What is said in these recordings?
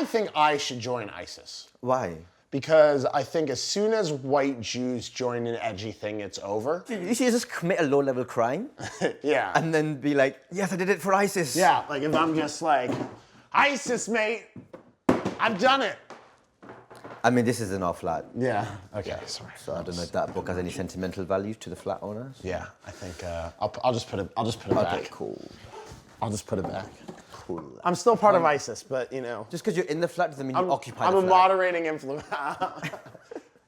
I think I should join ISIS. Why? Because I think as soon as white Jews join an edgy thing, it's over. You should just commit a low-level crime. Yeah. And then be like, yes, I did it for ISIS. Yeah, like if I'm just like, ISIS, mate, I've done it. I mean, this is in our flat. Yeah, okay, sorry. So I don't know if that book has any sentimental value to the flat owners. Yeah, I think I'll just put it Okay, back. cool. I'll just put it back. Cool. I'm still part of ISIS, but you know. Just because you're in the flat doesn't mean you occupy I'm the a flat. moderating influence.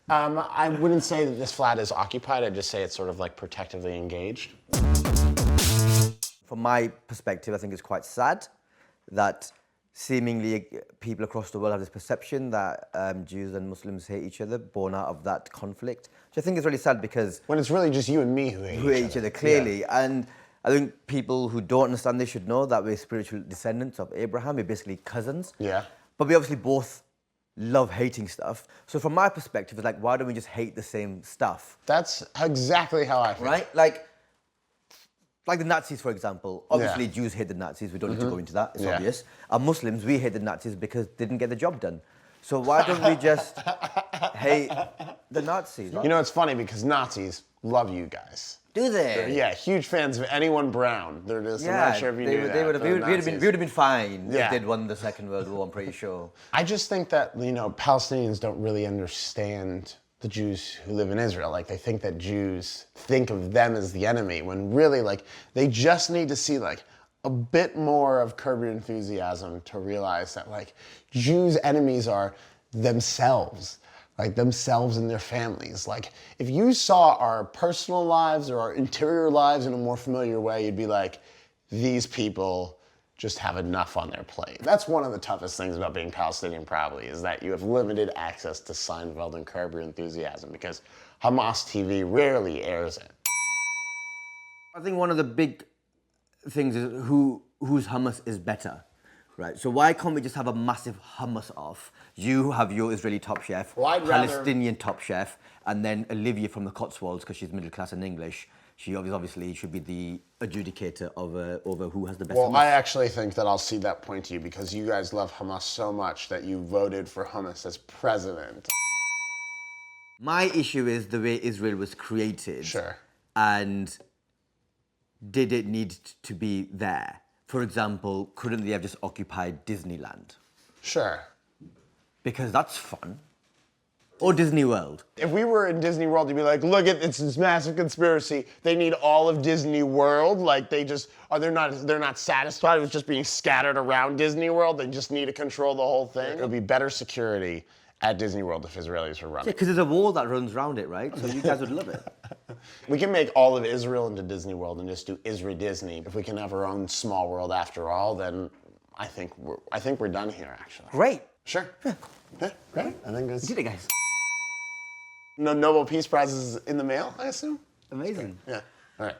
I wouldn't say that this flat is occupied. I'd just say it's sort of like protectively engaged. From my perspective, I think it's quite sad that seemingly people across the world have this perception that Jews and Muslims hate each other, born out of that conflict. Which I think is really sad because... When it's really just you and me who hate each other, clearly. Yeah. And I think people who don't understand this should know that we're spiritual descendants of Abraham. We're basically cousins. Yeah. But we obviously both love hating stuff. So from my perspective, it's like, why don't we just hate the same stuff? That's exactly how I feel. Right? Like the Nazis, for example. Obviously, Jews hate the Nazis. We don't need to go into that. It's obvious. And Muslims, we hate the Nazis because they didn't get the job done. So why don't we just hate the Nazis? You know, it's funny because Nazis love you guys. Do they? Yeah, huge fans of anyone brown. They're just, I'm not sure if you knew that. We would have been fine Yeah. if they'd won the Second World War, I'm pretty sure. I just think that, you know, Palestinians don't really understand the Jews who live in Israel. Like, they think that Jews think of them as the enemy, when really, like, they just need to see, like, a bit more of Curb Your Enthusiasm to realize that, like, Jews' enemies are themselves. Like themselves and their families. Like, if you saw our personal lives or our interior lives in a more familiar way, you'd be like, these people just have enough on their plate. That's one of the toughest things about being Palestinian, probably, is that you have limited access to Seinfeld and Curb Your Enthusiasm because Hamas TV rarely airs it. I think one of the big things is whose hummus is better. Right, so why can't we just have a massive hummus off? You have your Israeli top chef, Well, Palestinian top chef, and then Olivia from the Cotswolds, because she's middle class and English. She obviously should be the adjudicator over who has the best hummus. Well, I actually think that I'll cede that point to you because you guys love hummus so much that you voted for hummus as president. My issue is the way Israel was created. Sure. And did it need to be there? For example, couldn't they have just occupied Disneyland? Sure. Because that's fun. Or Disney World. If we were in Disney World, you'd be like, look at it's this massive conspiracy. They need all of Disney World. Like they're not satisfied with just being scattered around Disney World. They just need to control the whole thing. It would be better security at Disney World if Israelis were running. Yeah, because there's a wall that runs around it, right? So you guys would love it. We can make all of Israel into Disney World and just do Israel Disney. If we can have our own small world after all, then I think we're done here, actually. Great. Sure. Yeah, right? I think it's... You did it, guys. No Nobel Peace Prize is in the mail, I assume? Amazing. Yeah. All right.